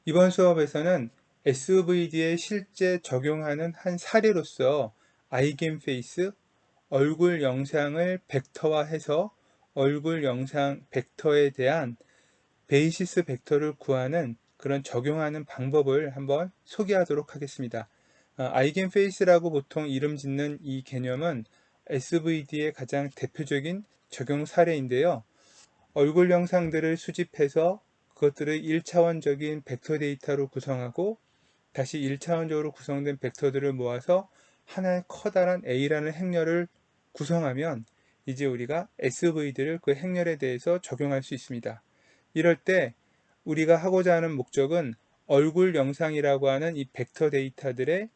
이번 수업에서는 SVD에 실제 적용하는 한 사례로서 아이겐페이스, 얼굴 영상을 벡터화해서 얼굴 영상 벡터에 대한 베이시스 벡터를 구하는 그런 적용하는 방법을 한번 소개하도록 하겠습니다. 아이겐페이스라고 보통 이름 짓는 이 개념은 SVD의 가장 대표적인 적용 사례인데요. 얼굴 영상들을 수집해서 그것들을 1차원적인 벡터 데이터로 구성하고 다시 1차원적으로 구성된 벡터들을 모아서 하나의 커다란 A라는 행렬을 구성하면 이제 우리가 SVD를 그 행렬에 대해서 적용할 수 있습니다. 이럴 때 우리가 하고자 하는 목적은 얼굴 영상이라고 하는 이 벡터 데이터들의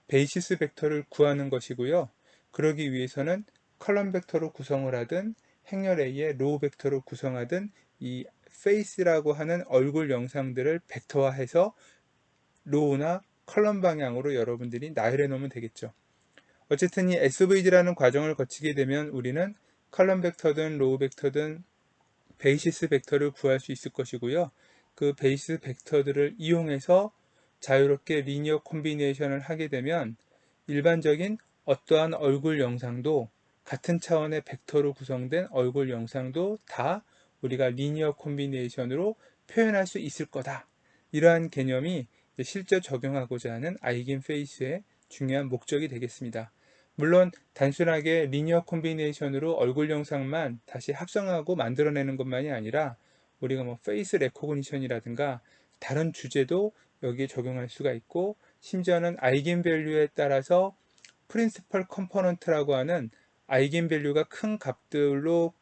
베이시스 벡터를 구하는 것이고요. 그러기 위해서는 컬럼 벡터로 구성을 하든 행렬 A의 로우 벡터로 구성하든 이 페이스라고 하는 얼굴 영상들을 벡터화해서 로우나 컬럼 방향으로 여러분들이 나열해 놓으면 되겠죠. 어쨌든 이 SVD라는 과정을 거치게 되면 우리는 컬럼 벡터든 로우 벡터든 베이시스 벡터를 구할 수 있을 것이고요. 그 베이시스 벡터들을 이용해서 자유롭게 리니어 콤비네이션을 하게 되면 일반적인 어떠한 얼굴 영상도 같은 차원의 벡터로 구성된 얼굴 영상도 다 우리가 리니어 콤비네이션으로 표현할 수 있을 거다. 이러한 개념이 실제 적용하고자 하는 아이겐페이스의 중요한 목적이 되겠습니다. 물론 단순하게 리니어 콤비네이션으로 얼굴 영상만 다시 합성하고 만들어내는 것만이 아니라 우리가 뭐 페이스 레코그니션이라든가 다른 주제도 여기에 적용할 수가 있고 심지어는 아이겐밸류에 따라서 프린시펄 컴포넌트라고 하는 아이겐밸류가 큰 값들로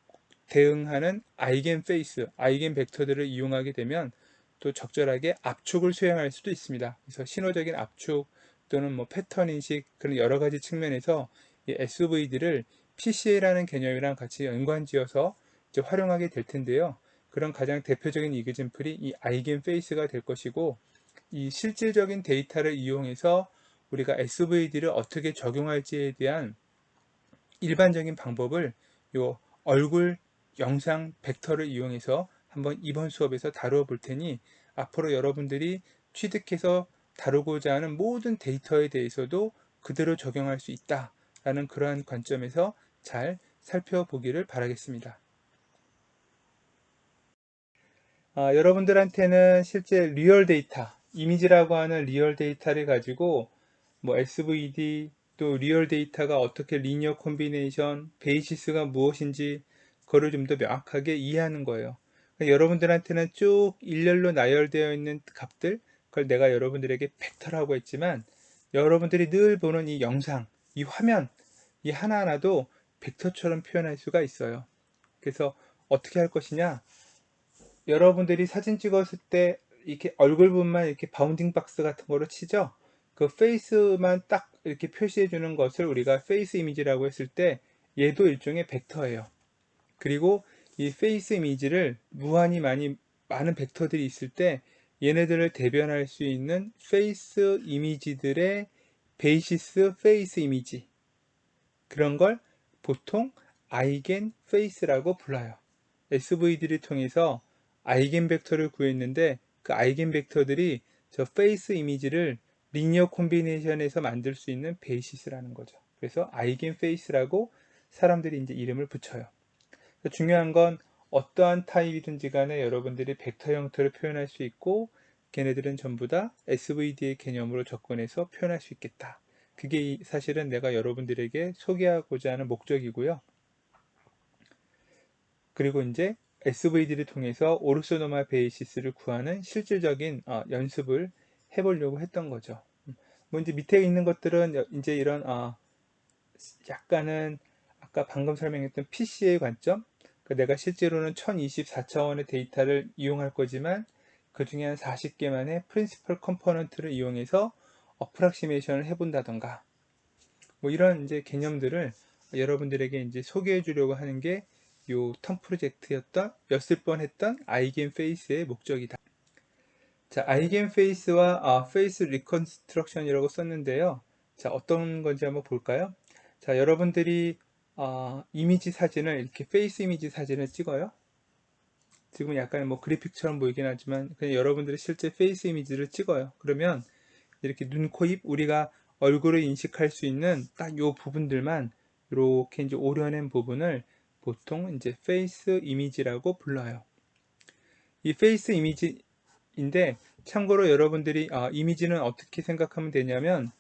대응하는 아이겐 페이스, 아이겐 벡터들을 이용하게 되면 또 적절하게 압축을 수행할 수도 있습니다. 그래서 신호적인 압축 또는 뭐 패턴 인식 그런 여러 가지 측면에서 이 SVD를 PCA라는 개념이랑 같이 연관지어서 이제 활용하게 될 텐데요. 그런 가장 대표적인 이그젠플이 이 아이겐 페이스가 될 것이고 이 실질적인 데이터를 이용해서 우리가 SVD를 어떻게 적용할지에 대한 일반적인 방법을 요 얼굴 영상 벡터를 이용해서 한번 이번 수업에서 다루어 볼 테니 앞으로 여러분들이 취득해서 다루고자 하는 모든 데이터에 대해서도 그대로 적용할 수 있다라는 그러한 관점에서 잘 살펴보기를 바라겠습니다. 여러분들한테는 실제 리얼 데이터, 이미지라고 하는 리얼 데이터를 가지고 뭐 SVD 또 리얼 데이터가 어떻게 리니어 콤비네이션, 베이시스가 무엇인지 그거를 좀 더 명확하게 이해하는 거예요. 그러니까 여러분들한테는 쭉 일렬로 나열되어 있는 값들, 그걸 내가 여러분들에게 벡터라고 했지만 여러분들이 늘 보는 이 영상, 이 화면, 이 하나하나도 벡터처럼 표현할 수가 있어요. 그래서 어떻게 할 것이냐? 여러분들이 사진 찍었을 때 이렇게 얼굴 부분만 이렇게 바운딩 박스 같은 거로 치죠. 그 페이스만 딱 이렇게 표시해 주는 것을 우리가 페이스 이미지라고 했을 때 얘도 일종의 벡터예요. 그리고 이 페이스 이미지를 무한히 많은 벡터들이 있을 때 얘네들을 대변할 수 있는 페이스 이미지들의 베이시스 페이스 이미지, 그런 걸 보통 아이겐 페이스라고 불러요. SVD를 통해서 아이겐 벡터를 구했는데 그 아이겐 벡터들이 저 페이스 이미지를 리니어 콤비네이션에서 만들 수 있는 베이시스라는 거죠. 그래서 아이겐 페이스라고 사람들이 이제 이름을 붙여요. 중요한 건 어떠한 타입이든지 간에 여러분들이 벡터 형태를 표현할 수 있고 걔네들은 전부 다 SVD의 개념으로 접근해서 표현할 수 있겠다. 그게 사실은 내가 여러분들에게 소개하고자 하는 목적이고요. 그리고 이제 SVD를 통해서 오르소노마 베이시스를 구하는 실질적인 연습을 해보려고 했던 거죠. 뭐 이제 밑에 있는 것들은 이제 이런 약간은 아까 방금 설명했던 PC의 관점, 내가 실제로는 1024차원의 데이터를 이용할 거지만 그 중에 한 40개만의 프린시펄 컴포넌트를 이용해서 어프락시메이션을 해본다던가 뭐 이런 이제 개념들을 여러분들에게 이제 소개해 주려고 하는 게 요 텀 프로젝트였던 였을 뻔했던 아이겐 페이스의 목적이다. 자, 아이겐 페이스와 페이스 리컨스트럭션이라고 썼는데요. 자, 어떤 건지 한번 볼까요? 자, 여러분들이 이미지 사진을 이렇게 페이스 이미지 사진을 찍어요. 지금 약간 뭐 그래픽처럼 보이긴 하지만 그냥 여러분들이 실제 페이스 이미지를 찍어요. 그러면 이렇게 눈, 코, 입 우리가 얼굴을 인식할 수 있는 딱 요 부분들만 이렇게 이제 오려낸 부분을 보통 이제 페이스 이미지라고 불러요. 이 페이스 이미지인데 참고로 여러분들이 이미지는 어떻게 생각하면 되냐면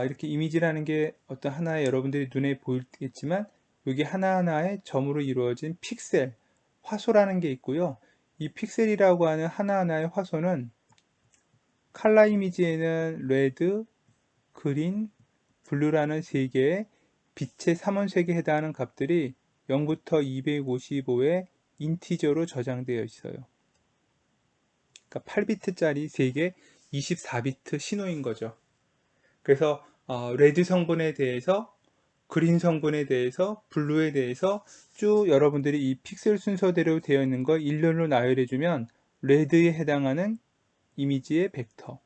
이렇게 이미지라는 게 어떤 하나의 여러분들이 눈에 보이겠지만 여기 하나하나의 점으로 이루어진 픽셀, 화소라는 게 있고요. 이 픽셀이라고 하는 하나하나의 화소는 칼라 이미지에는 레드, 그린, 블루라는 세 개의 빛의 삼원색에 해당하는 값들이 0부터 255의 인티저로 저장되어 있어요. 그러니까 8비트짜리 3개 24비트 신호인 거죠. 그래서 레드 성분에 대해서, 그린 성분에 대해서, 블루에 대해서 쭉 여러분들이 이 픽셀 순서대로 되어 있는 걸 일렬로 나열해주면 레드에 해당하는 이미지의 벡터,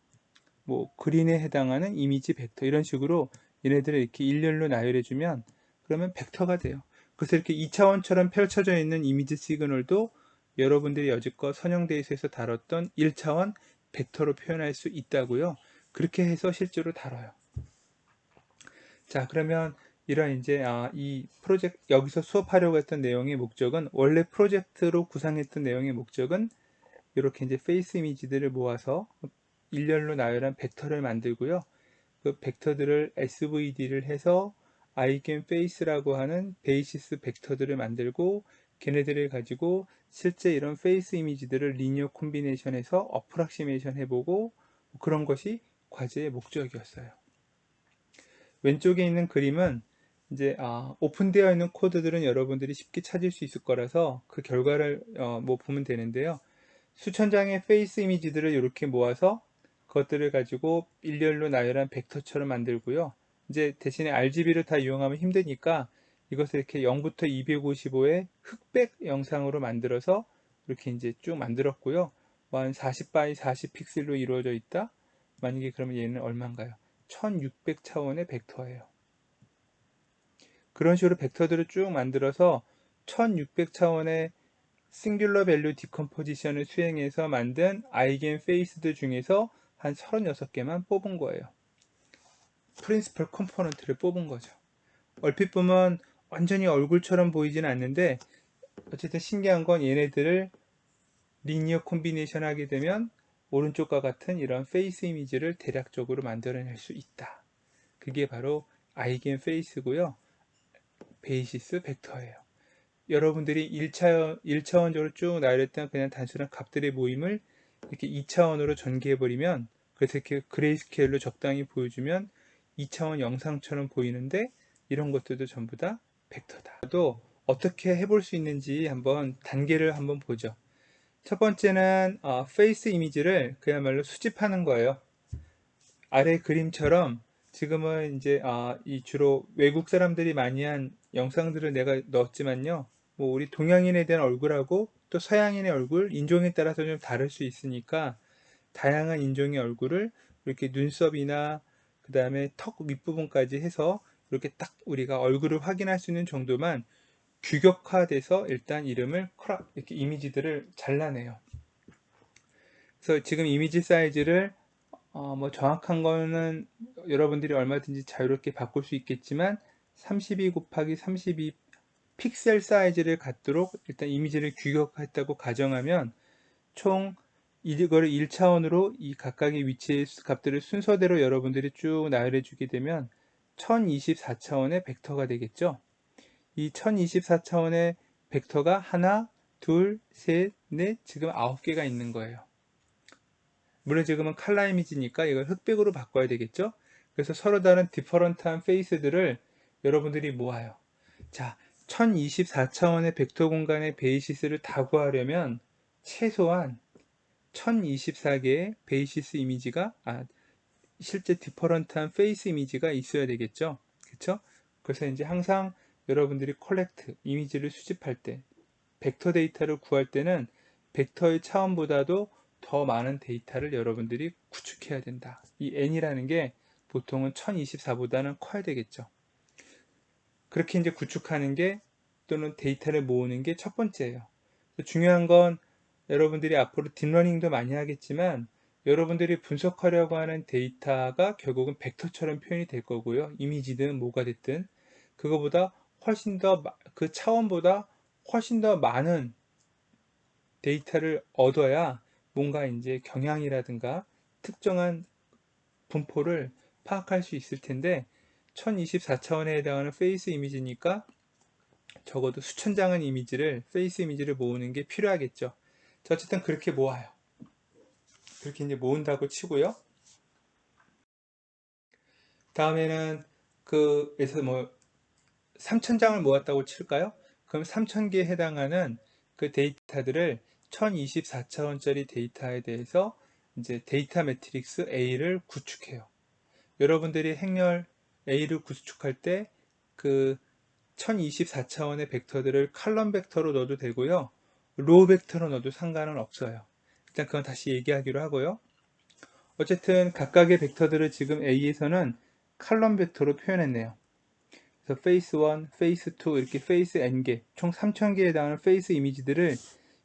뭐 그린에 해당하는 이미지 벡터 이런 식으로 얘네들을 이렇게 일렬로 나열해주면 그러면 벡터가 돼요. 그래서 이렇게 2차원처럼 펼쳐져 있는 이미지 시그널도 여러분들이 여지껏 선형대에서 다뤘던 1차원 벡터로 표현할 수 있다고요. 그렇게 해서 실제로 다뤄요. 자, 그러면 이런 이제 이 프로젝트 여기서 수업하려고 했던 내용의 목적은 원래 프로젝트로 구상했던 내용의 목적은 이렇게 이제 페이스 이미지들을 모아서 일렬로 나열한 벡터를 만들고요. 그 벡터들을 SVD를 해서 아이겐페이스라고 하는 베이시스 벡터들을 만들고 걔네들을 가지고 실제 이런 페이스 이미지들을 리니어 콤비네이션해서 어프락시메이션 해보고 그런 것이 과제의 목적이었어요. 왼쪽에 있는 그림은 이제 오픈되어 있는 코드들은 여러분들이 쉽게 찾을 수 있을 거라서 그 결과를 뭐 보면 되는데요. 수천 장의 페이스 이미지들을 이렇게 모아서 그것들을 가지고 일렬로 나열한 벡터처럼 만들고요. 이제 대신에 RGB를 다 이용하면 힘드니까 이것을 이렇게 0부터 255의 흑백 영상으로 만들어서 이렇게 이제 쭉 만들었고요. 한 40 x 40 픽셀로 이루어져 있다. 만약에 그러면 얘는 얼마인가요? 1600 차원의 벡터예요. 그런 식으로 벡터들을 쭉 만들어서 1600 차원의 싱귤러 밸류 디컴포지션을 수행해서 만든 아이겐 페이스들 중에서 한 36개만 뽑은 거예요. 프린시플 컴포넌트를 뽑은 거죠. 얼핏 보면 완전히 얼굴처럼 보이진 않는데 어쨌든 신기한 건 얘네들을 리니어 콤비네이션 하게 되면 오른쪽과 같은 이런 페이스 이미지를 대략적으로 만들어낼 수 있다. 그게 바로 아이겐 페이스고요. 베이시스 벡터예요. 여러분들이 1차원적으로 쭉 나열했던 그냥 단순한 값들의 모임을 이렇게 2차원으로 전개해버리면 그래서 이렇게 그레이스케일로 적당히 보여주면 2차원 영상처럼 보이는데 이런 것들도 전부 다 벡터다. 또 어떻게 해볼 수 있는지 한번 단계를 한번 보죠. 첫 번째는 페이스 이미지를 그야말로 수집하는 거예요. 아래 그림처럼 지금은 이제 이 주로 외국 사람들이 많이 한 영상들을 내가 넣었지만요. 뭐 우리 동양인에 대한 얼굴하고 또 서양인의 얼굴, 인종에 따라서 좀 다를 수 있으니까 다양한 인종의 얼굴을 이렇게 눈썹이나 그 다음에 턱 윗부분까지 해서 이렇게 딱 우리가 얼굴을 확인할 수 있는 정도만 규격화돼서 일단 이름을 이렇게 이미지들을 잘라내요. 그래서 지금 이미지 사이즈를 뭐 정확한 거는 여러분들이 얼마든지 자유롭게 바꿀 수 있겠지만 32 곱하기 32 픽셀 사이즈를 갖도록 일단 이미지를 규격했다고 가정하면 총 이거를 1차원으로 이 각각의 위치의 값들을 순서대로 여러분들이 쭉 나열해 주게 되면 1024차원의 벡터가 되겠죠. 이 1024차원의 벡터가 하나, 둘, 셋, 넷, 지금 9개가 있는 거예요. 물론 지금은 칼라 이미지니까 이걸 흑백으로 바꿔야 되겠죠. 그래서 서로 다른 디퍼런트한 페이스들을 여러분들이 모아요. 자, 1024차원의 벡터 공간의 베이시스를 다 구하려면 최소한 1024개의 베이시스 이미지가 실제 디퍼런트한 페이스 이미지가 있어야 되겠죠. 그렇죠? 그래서 이제 항상 여러분들이 컬렉트 이미지를 수집할 때 벡터 데이터를 구할 때는 벡터의 차원보다도 더 많은 데이터를 여러분들이 구축해야 된다. 이 n이라는 게 보통은 1024보다는 커야 되겠죠. 그렇게 이제 구축하는 게 또는 데이터를 모으는 게 첫 번째예요. 중요한 건 여러분들이 앞으로 딥러닝도 많이 하겠지만 여러분들이 분석하려고 하는 데이터가 결국은 벡터처럼 표현이 될 거고요. 이미지든 뭐가 됐든 그거보다 훨씬 더 그 차원보다 훨씬 더 많은 데이터를 얻어야 뭔가 이제 경향이라든가 특정한 분포를 파악할 수 있을 텐데 1024차원에 해당하는 페이스 이미지니까 적어도 수천 장의 이미지를 페이스 이미지를 모으는 게 필요하겠죠. 자, 어쨌든 그렇게 모아요. 그렇게 이제 모은다고 치고요. 다음에는 그에서 뭐 3000장을 모았다고 칠까요? 그럼 3000개에 해당하는 그 데이터들을 1024차원짜리 데이터에 대해서 이제 데이터 매트릭스 A를 구축해요. 여러분들이 행렬 A를 구축할 때 그 1024차원의 벡터들을 칼럼 벡터로 넣어도 되고요. 로우 벡터로 넣어도 상관은 없어요. 일단 그건 다시 얘기하기로 하고요. 어쨌든 각각의 벡터들을 지금 A에서는 칼럼 벡터로 표현했네요. 그래서 페이스 1, 페이스 2 이렇게 페이스 n개, 총 3000개에 해당하는 페이스 이미지들을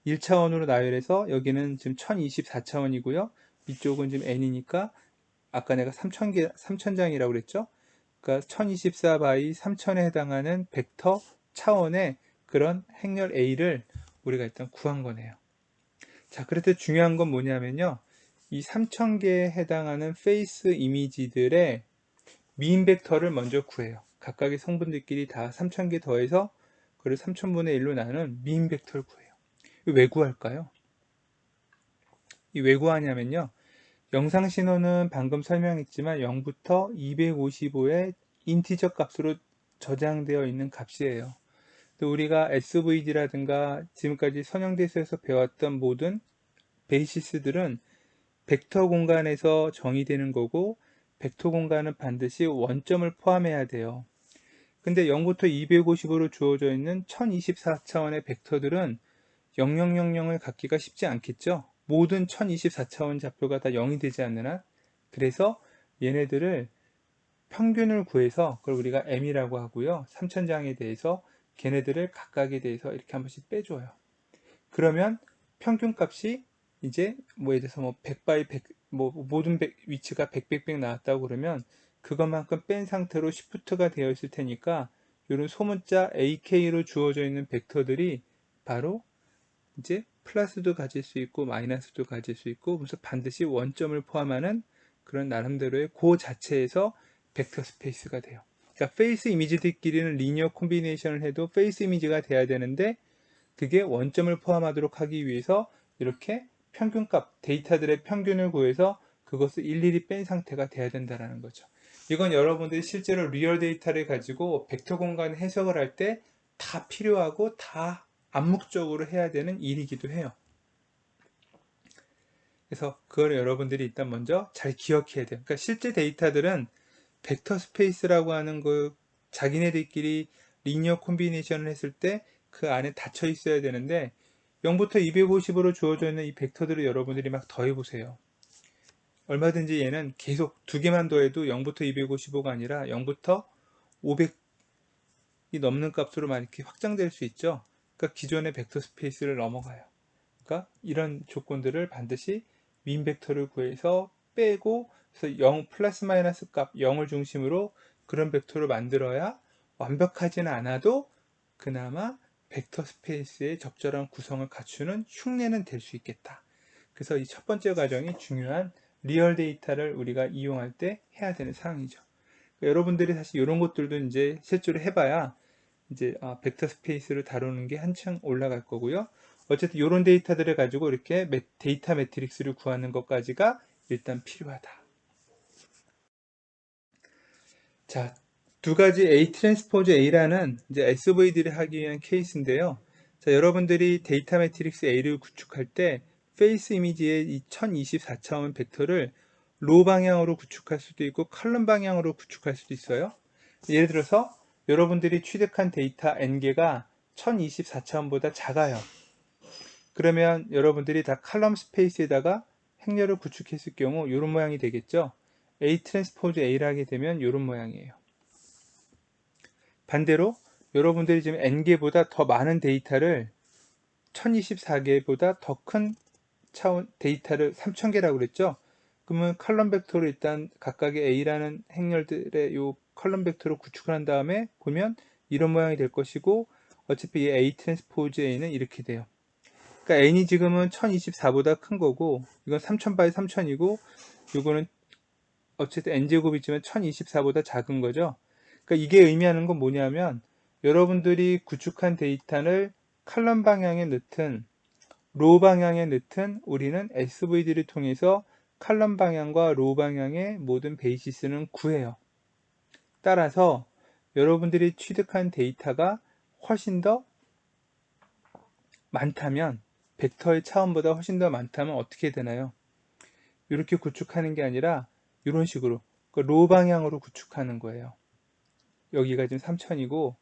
1차원으로 나열해서 여기는 지금 1024차원이고요. 이쪽은 지금 n이니까 아까 내가 3000개, 3000장이라고 그랬죠? 그러니까 1024 바이 3000에 해당하는 벡터 차원의 그런 행렬 A를 우리가 일단 구한 거네요. 자, 그래서 중요한 건 뭐냐면요. 이 3000개에 해당하는 페이스 이미지들의 미인 벡터를 먼저 구해요. 각각의 성분들끼리 다 3000개 더해서 그걸 3000분의 1로 나눈 미인 벡터를 구해요. 왜 구할까요? 이 왜 구하냐면요. 영상 신호는 방금 설명했지만 0부터 255의 인티저 값으로 저장되어 있는 값이에요. 또 우리가 SVG라든가 지금까지 선형대수에서 배웠던 모든 베이시스들은 벡터 공간에서 정의되는 거고 벡터 공간은 반드시 원점을 포함해야 돼요. 근데 0부터 250으로 주어져 있는 1024차원의 벡터들은 0000을 갖기가 쉽지 않겠죠. 모든 1024차원 좌표가 다 0이 되지 않는 한. 그래서 얘네들을 평균을 구해서 그걸 우리가 m이라고 하고요. 3000장에 대해서 걔네들을 각각에 대해서 이렇게 한 번씩 빼줘요. 그러면 평균 값이 이제 뭐 예를 들어서 뭐 100 바이 100, 뭐 모든 위치가 100, 100, 100 나왔다고 그러면 그것만큼 뺀 상태로 시프트가 되어 있을 테니까 이런 소문자 AK로 주어져 있는 벡터들이 바로 이제 플러스도 가질 수 있고 마이너스도 가질 수 있고 그래서 반드시 원점을 포함하는 그런 나름대로의 그 자체에서 벡터 스페이스가 돼요. 그러니까 페이스 이미지들끼리는 리니어 콤비네이션을 해도 페이스 이미지가 돼야 되는데 그게 원점을 포함하도록 하기 위해서 이렇게 평균값, 데이터들의 평균을 구해서 그것을 일일이 뺀 상태가 돼야 된다는 거죠. 이건 여러분들이 실제로 리얼 데이터를 가지고 벡터 공간 해석을 할 때 다 필요하고 다 암묵적으로 해야 되는 일이기도 해요. 그래서 그걸 여러분들이 일단 먼저 잘 기억해야 돼요. 그러니까 실제 데이터들은 벡터 스페이스라고 하는 그 자기네들끼리 리니어 콤비네이션을 했을 때 그 안에 닫혀 있어야 되는데 0부터 250으로 주어져 있는 이 벡터들을 여러분들이 막 더해 보세요. 얼마든지 얘는 계속 두 개만 더해도 0부터 255가 아니라 0부터 500이 넘는 값으로 막 이렇게 확장될 수 있죠. 그러니까 기존의 벡터 스페이스를 넘어가요. 그러니까 이런 조건들을 반드시 민 벡터를 구해서 빼고 그래서 0 플러스 마이너스 값 0을 중심으로 그런 벡터를 만들어야 완벽하지는 않아도 그나마 벡터 스페이스의 적절한 구성을 갖추는 흉내는 될 수 있겠다. 그래서 이 첫 번째 과정이 중요한 리얼 데이터를 우리가 이용할 때 해야 되는 사항이죠. 그러니까 여러분들이 사실 이런 것들도 이제 실제로 해봐야 이제 벡터 스페이스를 다루는 게 한층 올라갈 거고요. 어쨌든 이런 데이터들을 가지고 이렇게 데이터 매트릭스를 구하는 것까지가 일단 필요하다. 자, 두 가지 A 트랜스포즈 A라는 이제 SVD를 하기 위한 케이스인데요. 자, 여러분들이 데이터 매트릭스 A를 구축할 때 페이스 이미지의 이 1024차원 벡터를 로 방향으로 구축할 수도 있고 컬럼 방향으로 구축할 수도 있어요. 예를 들어서 여러분들이 취득한 데이터 n개가 1024차원보다 작아요. 그러면 여러분들이 다 칼럼 스페이스에다가 행렬을 구축했을 경우 이런 모양이 되겠죠. A 트랜스포즈 A를 하게 되면 이런 모양이에요. 반대로 여러분들이 지금 n개보다 더 많은 데이터를 1024개보다 더 큰 차원 데이터를 3000개라고 그랬죠. 그러면 컬럼 벡터로 일단 각각의 A라는 행렬들의 요 컬럼 벡터로 구축을 한 다음에 보면 이런 모양이 될 것이고, 어차피 이 A 트랜스포즈 A는 이렇게 돼요. 그러니까 N이 지금은 1024보다 큰 거고, 이건 3000바이 3000이고, 요거는 어쨌든 N제곱이지만 1024보다 작은 거죠. 그러니까 이게 의미하는 건 뭐냐면, 여러분들이 구축한 데이터를 칼럼 방향에 넣든 로우 방향에 넣든 우리는 SVD를 통해서 칼럼 방향과 로우 방향의 모든 베이시스는 구해요. 따라서 여러분들이 취득한 데이터가 훨씬 더 많다면, 벡터의 차원보다 훨씬 더 많다면 어떻게 되나요? 이렇게 구축하는 게 아니라 이런 식으로 로우 방향으로 구축하는 거예요. 여기가 지금 3000이고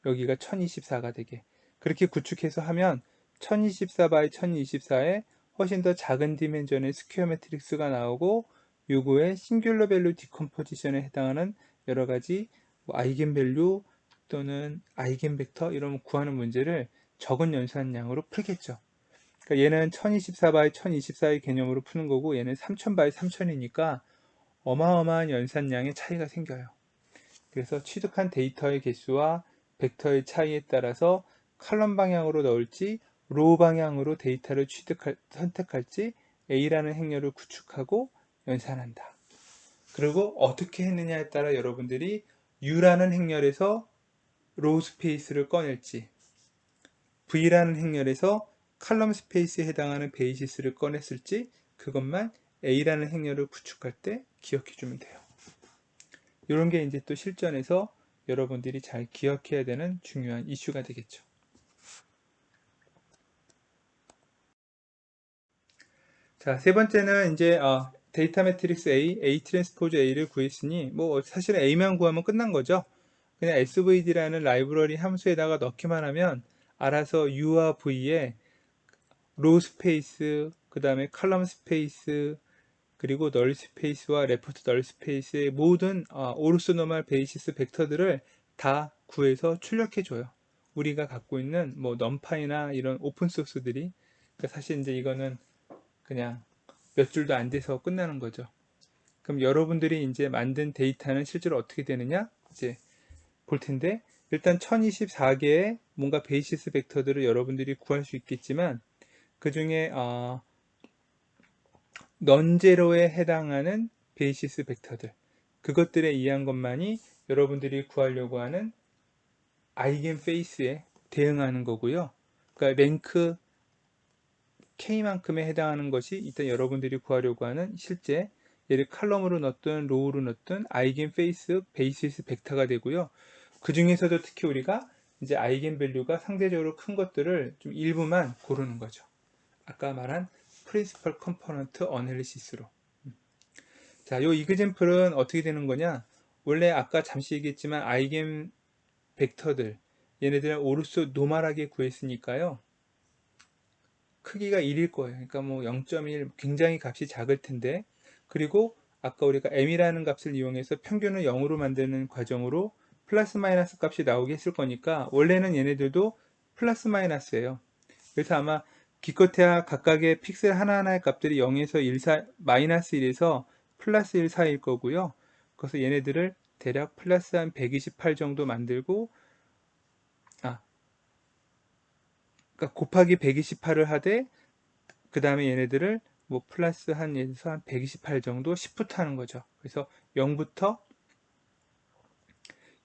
여기가 1024가 되게, 그렇게 구축해서 하면 1024 바이 1024에 훨씬 더 작은 디멘전의 스퀘어 매트릭스가 나오고, 요거의 싱귤러 밸류 디컴포지션에 해당하는 여러 가지 아이겐 밸류 또는 아이겐 벡터 이런 구하는 문제를 적은 연산량으로 풀겠죠. 그러니까 얘는 1024 바이 1024의 개념으로 푸는 거고, 얘는 3000 바이 3000이니까 어마어마한 연산량의 차이가 생겨요. 그래서 취득한 데이터의 개수와 벡터의 차이에 따라서 칼럼 방향으로 넣을지 로우 방향으로 데이터를 선택할지 A라는 행렬을 구축하고 연산한다. 그리고 어떻게 했느냐에 따라 여러분들이 U라는 행렬에서 로우 스페이스를 꺼낼지, V라는 행렬에서 칼럼 스페이스에 해당하는 베이시스를 꺼냈을지, 그것만 A라는 행렬을 구축할 때 기억해 주면 돼요. 이런 게 이제 또 실전에서 여러분들이 잘 기억해야 되는 중요한 이슈가 되겠죠. 자, 세 번째는 이제 데이터 매트릭스 A 트랜스포즈 A를 구했으니 뭐 사실은 A만 구하면 끝난 거죠. 그냥 SVD라는 라이브러리 함수에다가 넣기만 하면 알아서 U와 V에 로우 스페이스, 그 다음에 칼럼 스페이스, 그리고 널 스페이스와 레퍼트 널 스페이스의 모든 오르소노멀 베이시스 벡터들을 다 구해서 출력해 줘요. 우리가 갖고 있는 뭐 넘파이나 이런 오픈 소스들이, 그러니까 사실 이제 이거는 그냥 몇 줄도 안 돼서 끝나는 거죠. 그럼 여러분들이 이제 만든 데이터는 실제로 어떻게 되느냐 이제 볼 텐데, 일단 1024개의 뭔가 베이시스 벡터들을 여러분들이 구할 수 있겠지만, 그 중에 넌제로에 해당하는 베이시스 벡터들, 그것들에 의한 것만이 여러분들이 구하려고 하는 아이겐 페이스에 대응하는 거고요. 그러니까 랭크 K만큼에 해당하는 것이 일단 여러분들이 구하려고 하는 실제 얘를 칼럼으로 넣든 로우로 넣든 아이겐 페이스 베이시스 벡터가 되고요. 그 중에서도 특히 우리가 이제 아이겐 밸류가 상대적으로 큰 것들을 좀 일부만 고르는 거죠. 아까 말한 프린시펄 컴포넌트 어널리시스로. 자, 요 이그젠플은 어떻게 되는 거냐? 원래 아까 잠시 얘기했지만 아이겐 벡터들, 얘네들은 오르소 노멀하게 구했으니까요. 크기가 1일 거예요. 그러니까 뭐 0.1 굉장히 값이 작을 텐데, 그리고 아까 우리가 m이라는 값을 이용해서 평균을 0으로 만드는 과정으로 플러스 마이너스 값이 나오게 했을 거니까 원래는 얘네들도 플러스 마이너스예요. 그래서 아마 기껏해야 각각의 픽셀 하나하나의 값들이 0에서 1, 마이너스 1에서 플러스 1 사이일 거고요. 그래서 얘네들을 대략 플러스 한 128 정도 만들고, 그러니까 곱하기 128을 하되, 그 다음에 얘네들을 뭐 플러스 한 128 정도 10부터 하는 거죠. 그래서 0부터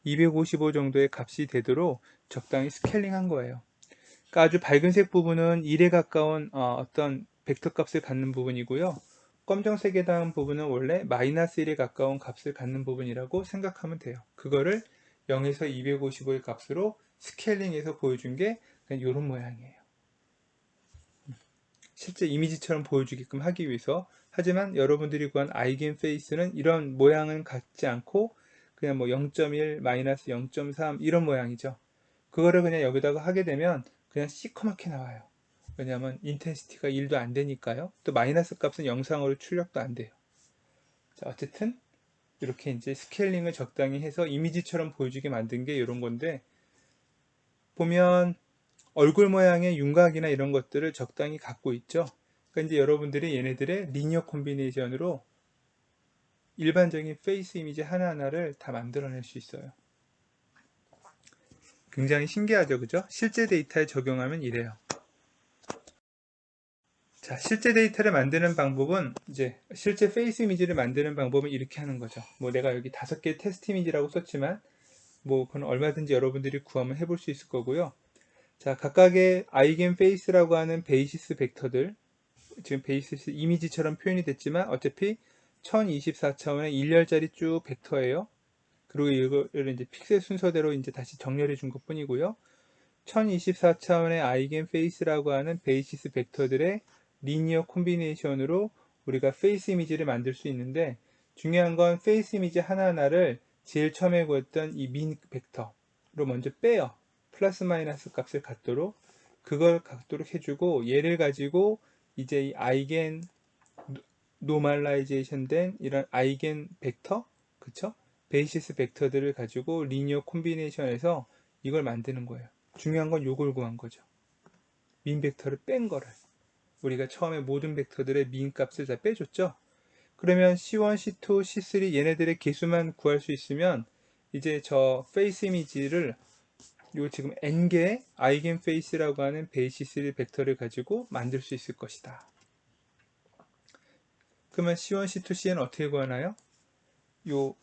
255 정도의 값이 되도록 적당히 스케일링 한 거예요. 그러니까 아주 밝은색 부분은 1에 가까운 어떤 벡터 값을 갖는 부분이고요. 검정색에 닿은 부분은 원래 마이너스 1에 가까운 값을 갖는 부분이라고 생각하면 돼요. 그거를 0에서 255의 값으로 스케일링해서 보여준 게 이런 모양이에요. 실제 이미지처럼 보여주게끔 하기 위해서. 하지만 여러분들이 구한 아이겐 페이스는 이런 모양은 갖지 않고 그냥 뭐 0.1, 마이너스 0.3 이런 모양이죠. 그거를 그냥 여기다가 하게 되면 그냥 시커멓게 나와요. 왜냐하면 인텐시티가 1도 안 되니까요. 또 마이너스 값은 영상으로 출력도 안 돼요. 자, 어쨌든 이렇게 이제 스케일링을 적당히 해서 이미지처럼 보여주게 만든 게 이런 건데, 보면 얼굴 모양의 윤곽이나 이런 것들을 적당히 갖고 있죠. 그러니까 이제 여러분들이 얘네들의 리니어 콤비네이션으로 일반적인 페이스 이미지 하나하나를 다 만들어낼 수 있어요. 굉장히 신기하죠, 그죠? 실제 데이터에 적용하면 이래요. 자, 실제 데이터를 만드는 방법은 이제 실제 페이스 이미지를 만드는 방법은 이렇게 하는 거죠. 뭐 내가 여기 5개 테스트 이미지라고 썼지만 뭐 그건 얼마든지 여러분들이 구하면 해볼 수 있을 거고요. 자, 각각의 아이겐 페이스라고 하는 베이시스 벡터들, 지금 베이시스 이미지처럼 표현이 됐지만 어차피 1024차원의 1열짜리 쭉 벡터예요. 그리고 이거를 이제 픽셀 순서대로 이제 다시 정렬해 준 것 뿐이고요. 1024차원의 아이겐 페이스라고 하는 베이시스 벡터들의 리니어 콤비네이션으로 우리가 페이스 이미지를 만들 수 있는데, 중요한 건 페이스 이미지 하나하나를 제일 처음에 구했던 이 민 벡터로 먼저 빼요. 플러스 마이너스 값을 갖도록, 그걸 갖도록 해주고, 얘를 가지고 이제 이 아이겐 노멀라이제이션 된 이런 아이겐 벡터, 그쵸? 베이시스 벡터들을 가지고 리니어 콤비네이션에서 이걸 만드는 거예요. 중요한 건 요걸 구한 거죠. 민 벡터를 뺀 거를. 우리가 처음에 모든 벡터들의 민 값을 다 빼줬죠. 그러면 C1, C2, C3 얘네들의 개수만 구할 수 있으면 이제 저 페이스 이미지를 요 지금 n개의 아이겐 페이스라고 하는 베이시스 벡터를 가지고 만들 수 있을 것이다. 그러면 C1, C2, C는 어떻게 구하나요? 요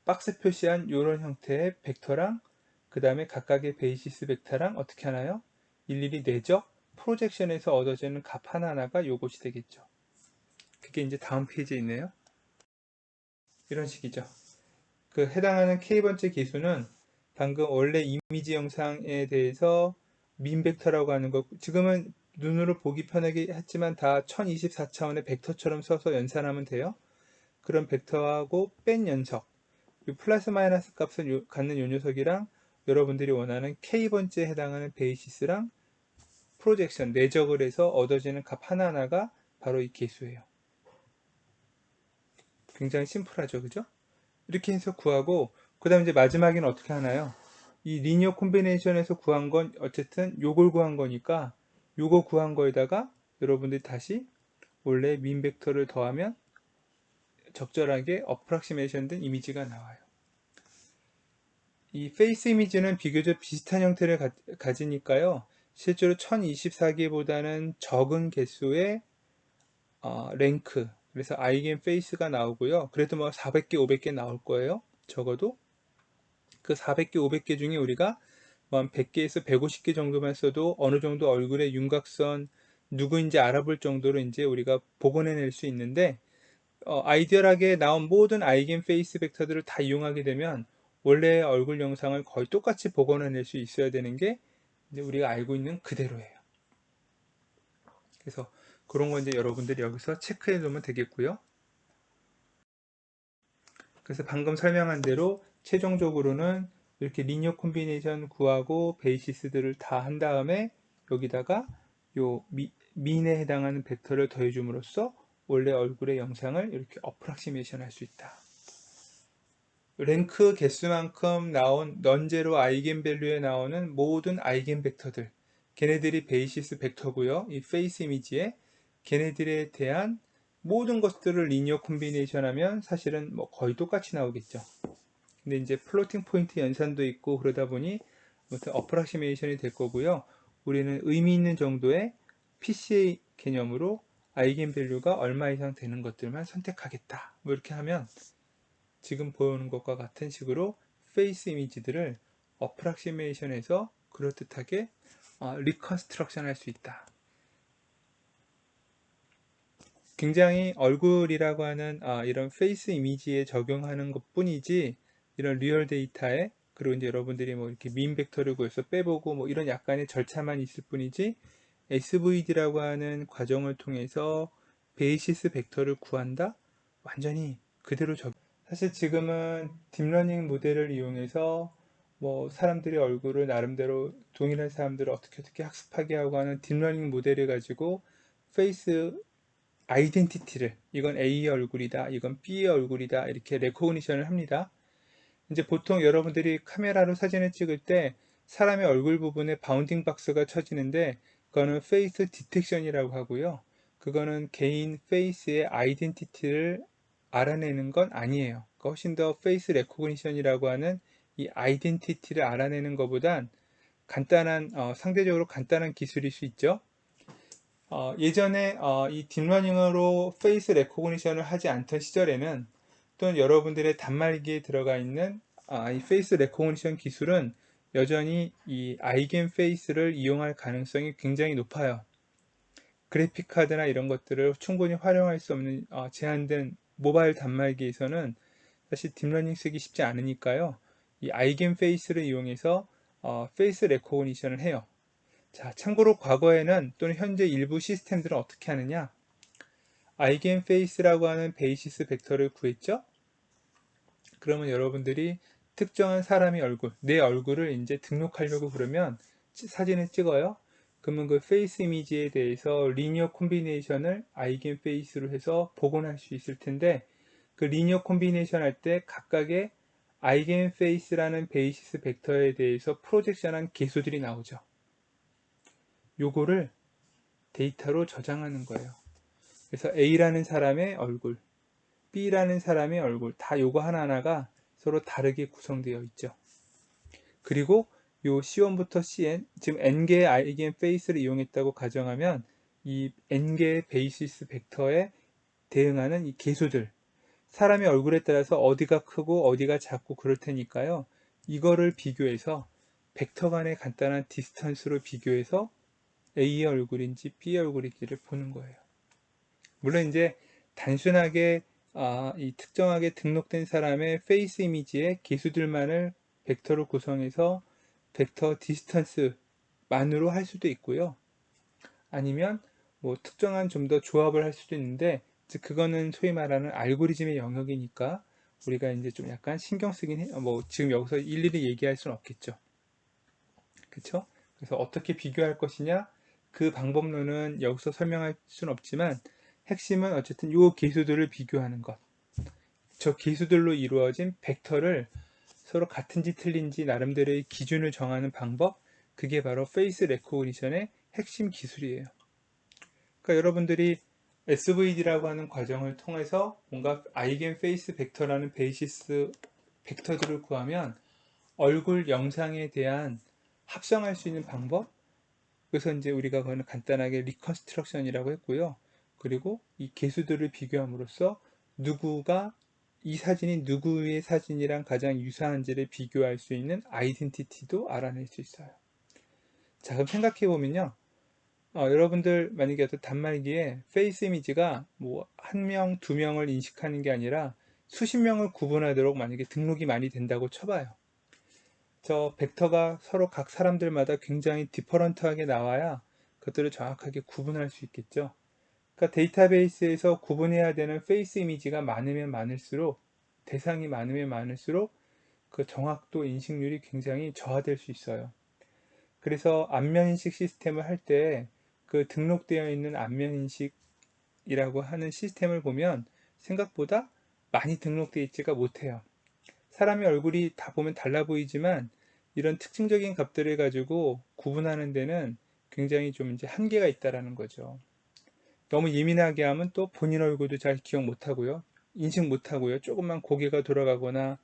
박스 표시한 요런 형태의 벡터랑 그 다음에 각각의 베이시스 벡터랑 어떻게 하나요? 일일이 내적 프로젝션에서 얻어지는 값 하나하나가 요것이 되겠죠. 그게 이제 다음 페이지에 있네요. 이런 식이죠. 그 해당하는 K번째 기수는 방금 원래 이미지 영상에 대해서 민 벡터라고 하는 거, 지금은 눈으로 보기 편하게 했지만 다 1024차원의 벡터처럼 써서 연산하면 돼요. 그런 벡터하고 뺀 녀석, 이 플러스 마이너스 값을 갖는 요 녀석이랑 여러분들이 원하는 K번째에 해당하는 베이시스랑 프로젝션, 내적을 해서 얻어지는 값 하나하나가 바로 이 개수예요. 굉장히 심플하죠, 그죠? 이렇게 해서 구하고, 그 다음 이제 마지막에는 어떻게 하나요? 이 리니어 콤비네이션에서 구한 건 어쨌든 요걸 구한 거니까 요거 구한 거에다가 여러분들이 다시 원래 민 벡터를 더하면 적절하게 어프락시메이션 된 이미지가 나와요. 이 페이스 이미지는 비교적 비슷한 형태를 가지니까요. 실제로 1024개보다는 적은 개수의 랭크, 그래서 아이겐 페이스가 나오고요. 그래도 뭐 400개, 500개 나올 거예요. 적어도. 그 400개, 500개 중에 우리가 뭐 100개에서 150개 정도만 써도 어느 정도 얼굴의 윤곽선 누구인지 알아볼 정도로 이제 우리가 복원해낼 수 있는데, 아이디얼하게 나온 모든 아이겐 페이스 벡터들을 다 이용하게 되면 원래의 얼굴 영상을 거의 똑같이 복원해낼 수 있어야 되는 게 이제 우리가 알고 있는 그대로예요. 그래서 그런 거 이제 여러분들이 여기서 체크해 놓으면 되겠고요. 그래서 방금 설명한 대로 최종적으로는 이렇게 리니어 콤비네이션 구하고 베이시스들을 다 한 다음에 여기다가 요 민에 해당하는 벡터를 더해줌으로써 원래 얼굴의 영상을 이렇게 어프락시메이션 할 수 있다. 랭크 개수만큼 나온 넌제로 아이겐밸류에 나오는 모든 아이겐 벡터들, 걔네들이 베이시스 벡터고요. 이 페이스 이미지에 걔네들에 대한 모든 것들을 리니어 콤비네이션 하면 사실은 뭐 거의 똑같이 나오겠죠. 근데 이제 플로팅 포인트 연산도 있고 그러다 보니 아무튼 어프락시메이션이 될 거고요. 우리는 의미 있는 정도의 PCA 개념으로 아이겐밸류가 얼마 이상 되는 것들만 선택하겠다. 뭐 이렇게 하면 지금 보여오는 것과 같은 식으로 페이스 이미지들을 어프락시메이션에서 그럴듯하게 리컨스트럭션 할 수 있다. 굉장히 얼굴이라고 하는 이런 페이스 이미지에 적용하는 것 뿐이지, 이런 리얼 데이터에, 그리고 이제 여러분들이 뭐 이렇게 민 벡터를 구해서 빼보고 뭐 이런 약간의 절차만 있을 뿐이지, SVD라고 하는 과정을 통해서 베이시스 벡터를 구한다? 완전히 그대로 사실 지금은 딥러닝 모델을 이용해서 뭐 사람들의 얼굴을 나름대로 동일한 사람들을 어떻게 학습하게 하고 하는 딥러닝 모델을 가지고 페이스 아이덴티티를, 이건 A의 얼굴이다, 이건 B의 얼굴이다, 이렇게 레코그니션을 합니다. 이제 보통 여러분들이 카메라로 사진을 찍을 때 사람의 얼굴 부분에 바운딩 박스가 쳐지는데 그거는 페이스 디텍션이라고 하고요. 그거는 개인 페이스의 아이덴티티를 알아내는 건 아니에요. 그러니까 훨씬 더 페이스 레코그니션이라고 하는 이 아이덴티티를 알아내는 것보단 간단한 상대적으로 간단한 기술일 수 있죠. 예전에 이 딥러닝으로 페이스 레코그니션을 하지 않던 시절에는 또는 여러분들의 단말기에 들어가 있는 이 페이스 레코그니션 기술은 여전히 이 아이겐 페이스를 이용할 가능성이 굉장히 높아요. 그래픽 카드나 이런 것들을 충분히 활용할 수 없는 제한된 모바일 단말기에서는 사실 딥러닝 쓰기 쉽지 않으니까요. 이 아이겐 페이스를 이용해서 페이스 레코그니션을 해요. 자, 참고로 과거에는 또는 현재 일부 시스템들은 어떻게 하느냐? 아이겐 페이스라고 하는 베이시스 벡터를 구했죠? 그러면 여러분들이 특정한 사람의 얼굴, 내 얼굴을 이제 등록하려고 그러면 사진을 찍어요. 그러면 그 페이스 이미지에 대해서 리니어 콤비네이션을 아이겐 페이스로 해서 복원할 수 있을 텐데 그 리니어 콤비네이션 할 때 각각의 아이겐 페이스라는 베이시스 벡터에 대해서 프로젝션한 개수들이 나오죠. 요거를 데이터로 저장하는 거예요. 그래서 A라는 사람의 얼굴, B라는 사람의 얼굴 다 요거 하나하나가 서로 다르게 구성되어 있죠. 그리고 요 C1부터 CN, 지금 N개의 아이겐 페이스를 이용했다고 가정하면 이 N개의 베이시스 벡터에 대응하는 이 개수들, 사람의 얼굴에 따라서 어디가 크고 어디가 작고 그럴 테니까요. 이거를 비교해서 벡터 간의 간단한 디스턴스로 비교해서 A의 얼굴인지 B의 얼굴인지를 보는 거예요. 물론 이제 단순하게 이 특정하게 등록된 사람의 페이스 이미지의 개수들만을 벡터로 구성해서 벡터 디스턴스만으로 할 수도 있고요. 아니면 뭐 특정한 좀 더 조합을 할 수도 있는데 즉 그거는 소위 말하는 알고리즘의 영역이니까 우리가 이제 좀 약간 신경 쓰긴 해요. 뭐 지금 여기서 일일이 얘기할 수는 없겠죠. 그렇죠? 그래서 어떻게 비교할 것이냐 그 방법론은 여기서 설명할 수는 없지만 핵심은 어쨌든 요 개수들을 비교하는 것. 저 개수들로 이루어진 벡터를 서로 같은지 틀린지 나름대로의 기준을 정하는 방법, 그게 바로 페이스 레코그니션의 핵심 기술이에요. 그러니까 여러분들이 SVD라고 하는 과정을 통해서 뭔가 아이겐 페이스 벡터라는 베이시스 벡터들을 구하면 얼굴 영상에 대한 합성할 수 있는 방법, 그래서 이제 우리가 그거는 간단하게 리컨스트럭션이라고 했고요. 그리고 이 개수들을 비교함으로써 누구가 이 사진이 누구의 사진이랑 가장 유사한지를 비교할 수 있는 아이덴티티도 알아낼 수 있어요. 자, 그럼 생각해 보면요. 여러분들 만약에 어떤 단말기에 페이스 이미지가 뭐 한 명, 두 명을 인식하는 게 아니라 수십 명을 구분하도록 만약에 등록이 많이 된다고 쳐봐요. 저 벡터가 서로 각 사람들마다 굉장히 디퍼런트하게 나와야 그것들을 정확하게 구분할 수 있겠죠. 그러니까 데이터베이스에서 구분해야 되는 페이스 이미지가 많으면 많을수록 대상이 많으면 많을수록 그 정확도 인식률이 굉장히 저하될 수 있어요. 그래서 안면인식 시스템을 할 때 그 등록되어 있는 안면인식이라고 하는 시스템을 보면 생각보다 많이 등록되어 있지가 못해요. 사람의 얼굴이 다 보면 달라 보이지만 이런 특징적인 값들을 가지고 구분하는 데는 굉장히 좀 이제 한계가 있다라는 거죠. 너무 예민하게 하면 또 본인 얼굴도 잘 기억 못 하고요. 인식 못 하고요. 조금만 고개가 돌아가거나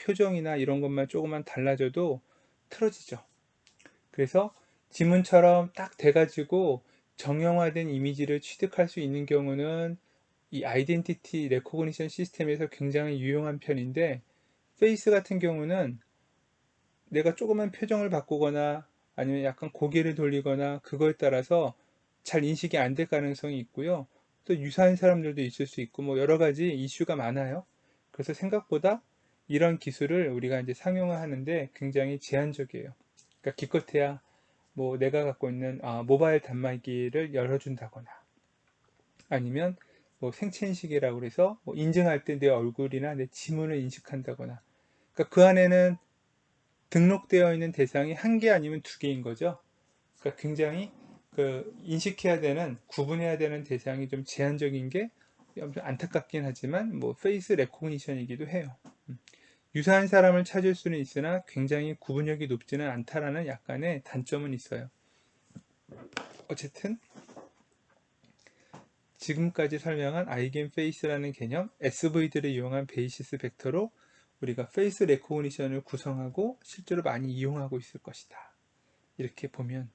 표정이나 이런 것만 조금만 달라져도 틀어지죠. 그래서 지문처럼 딱 돼가지고 정형화된 이미지를 취득할 수 있는 경우는 이 아이덴티티 레코그니션 시스템에서 굉장히 유용한 편인데 페이스 같은 경우는 내가 조그만 표정을 바꾸거나 아니면 약간 고개를 돌리거나 그거에 따라서 잘 인식이 안 될 가능성이 있고요. 또 유사한 사람들도 있을 수 있고 뭐 여러 가지 이슈가 많아요. 그래서 생각보다 이런 기술을 우리가 이제 상용화하는데 굉장히 제한적이에요. 그러니까 기껏해야 뭐 내가 갖고 있는 모바일 단말기를 열어준다거나 아니면 뭐 생체 인식이라고 그래서 뭐 인증할 때 내 얼굴이나 내 지문을 인식한다거나 그러니까 그 안에는 등록되어 있는 대상이 한 개 아니면 두 개인 거죠. 그러니까 굉장히 그 인식해야 되는 구분해야 되는 대상이 좀 제한적인 게 안타깝긴 하지만 뭐 페이스 레코그니션이기도 해요. 유사한 사람을 찾을 수는 있으나 굉장히 구분력이 높지는 않다라는 약간의 단점은 있어요. 어쨌든 지금까지 설명한 아이겐페이스라는 개념, SVD를 이용한 베이시스 벡터로 우리가 페이스 레코그니션을 구성하고 실제로 많이 이용하고 있을 것이다. 이렇게 보면